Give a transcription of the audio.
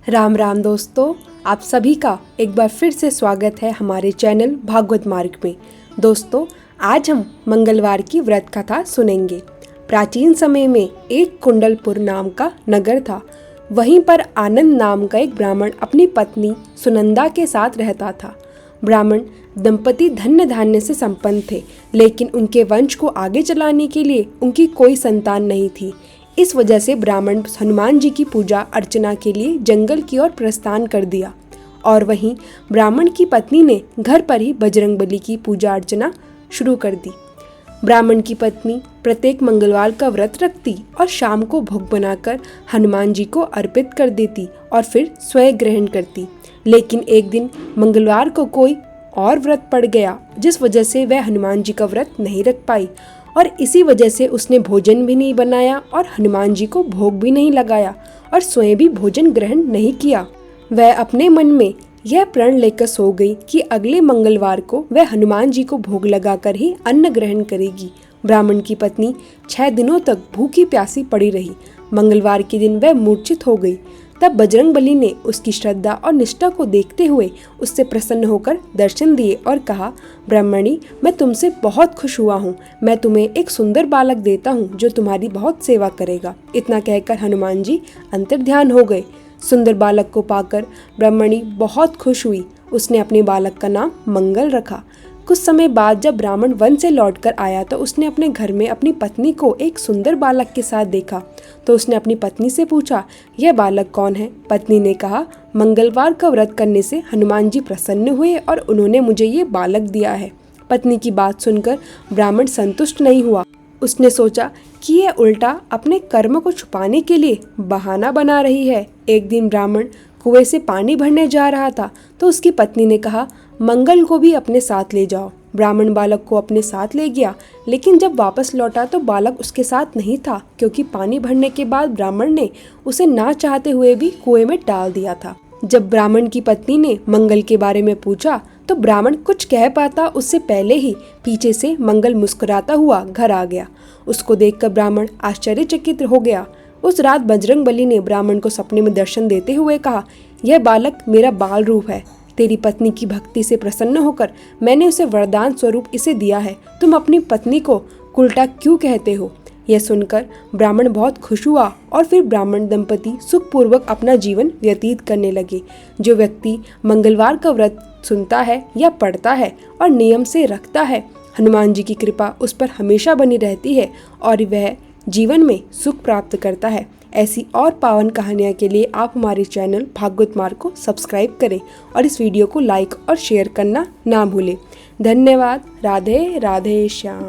राम राम दोस्तों, आप सभी का एक बार फिर से स्वागत है हमारे चैनल भागवत मार्ग में। दोस्तों, आज हम मंगलवार की व्रत कथा सुनेंगे। प्राचीन समय में एक कुंडलपुर नाम का नगर था। वहीं पर आनंद नाम का एक ब्राह्मण अपनी पत्नी सुनंदा के साथ रहता था। ब्राह्मण दंपति धन्य धान्य से संपन्न थे, लेकिन उनके वंश को आगे चलाने के लिए उनकी कोई संतान नहीं थी। इस वजह से ब्राह्मण हनुमान जी की पूजा अर्चना के लिए जंगल की ओर प्रस्थान कर दिया और वहीं ब्राह्मण की पत्नी ने घर पर ही बजरंगबली की पूजा अर्चना शुरू कर दी। ब्राह्मण की पत्नी प्रत्येक मंगलवार का व्रत रखती और शाम को भोग बनाकर हनुमान जी को अर्पित कर देती और फिर स्वयं ग्रहण करती। लेकिन एक दिन मंगलवार को कोई और व्रत पड़ गया, जिस वजह से वह हनुमान जी का व्रत नहीं रख पाई और इसी वजह से उसने भोजन भी नहीं बनाया और हनुमान जी को भोग भी नहीं लगाया और स्वयं भी भोजन ग्रहण नहीं किया। वह अपने मन में यह प्रण लेकर सो गई कि अगले मंगलवार को वह हनुमान जी को भोग लगाकर ही अन्न ग्रहण करेगी। ब्राह्मण की पत्नी 6 दिनों तक भूखी प्यासी पड़ी रही। मंगलवार के दिन वह मूर्छित हो गई। तब बजरंगबली ने उसकी श्रद्धा और निष्ठा को देखते हुए उससे प्रसन्न होकर दर्शन दिए और कहा, ब्राह्मणी, मैं तुमसे बहुत खुश हुआ हूँ। मैं तुम्हें एक सुंदर बालक देता हूँ जो तुम्हारी बहुत सेवा करेगा। इतना कहकर हनुमान जी अंतर्ध्यान हो गए। सुंदर बालक को पाकर ब्राह्मणी बहुत खुश हुई। उसने अपने बालक का नाम मंगल रखा। कुछ समय बाद जब ब्राह्मण वन से लौटकर आया तो उसने अपने घर में अपनी पत्नी को एक सुंदर बालक के साथ देखा। तो उसने अपनी पत्नी से पूछा, यह बालक कौन है? पत्नी ने कहा, मंगलवार का व्रत करने से हनुमान जी प्रसन्न हुए और उन्होंने मुझे ये बालक दिया है। पत्नी की बात सुनकर ब्राह्मण संतुष्ट नहीं हुआ। उसने सोचा कि यह उल्टा अपने कर्म को छुपाने के लिए बहाना बना रही है। एक दिन ब्राह्मण कुएं से पानी भरने जा रहा था तो उसकी पत्नी ने कहा, मंगल को भी अपने साथ ले जाओ। ब्राह्मण बालक को अपने साथ ले गया, लेकिन जब वापस लौटा तो बालक उसके साथ नहीं था, क्योंकि पानी भरने के बाद ब्राह्मण ने उसे ना चाहते हुए भी कुएं में डाल दिया था। जब ब्राह्मण की पत्नी ने मंगल के बारे में पूछा तो ब्राह्मण कुछ कह पाता उससे पहले ही पीछे से मंगल मुस्कुराता हुआ घर आ गया। उसको देखकर ब्राह्मण आश्चर्यचकित हो गया। उस रात बजरंगबली ने ब्राह्मण को सपने में दर्शन देते हुए कहा, यह बालक मेरा बाल रूप है। तेरी पत्नी की भक्ति से प्रसन्न होकर मैंने उसे वरदान स्वरूप इसे दिया है। तुम अपनी पत्नी को उल्टा क्यों कहते हो? यह सुनकर ब्राह्मण बहुत खुश हुआ और फिर ब्राह्मण दंपति सुखपूर्वक अपना जीवन व्यतीत करने लगे। जो व्यक्ति मंगलवार का व्रत सुनता है या पढ़ता है और नियम से रखता है, हनुमान जी की कृपा उस पर हमेशा बनी रहती है और वह जीवन में सुख प्राप्त करता है। ऐसी और पावन कहानियाँ के लिए आप हमारे चैनल भागवत मार्ग को सब्सक्राइब करें और इस वीडियो को लाइक और शेयर करना ना भूलें। धन्यवाद। राधे राधे श्याम।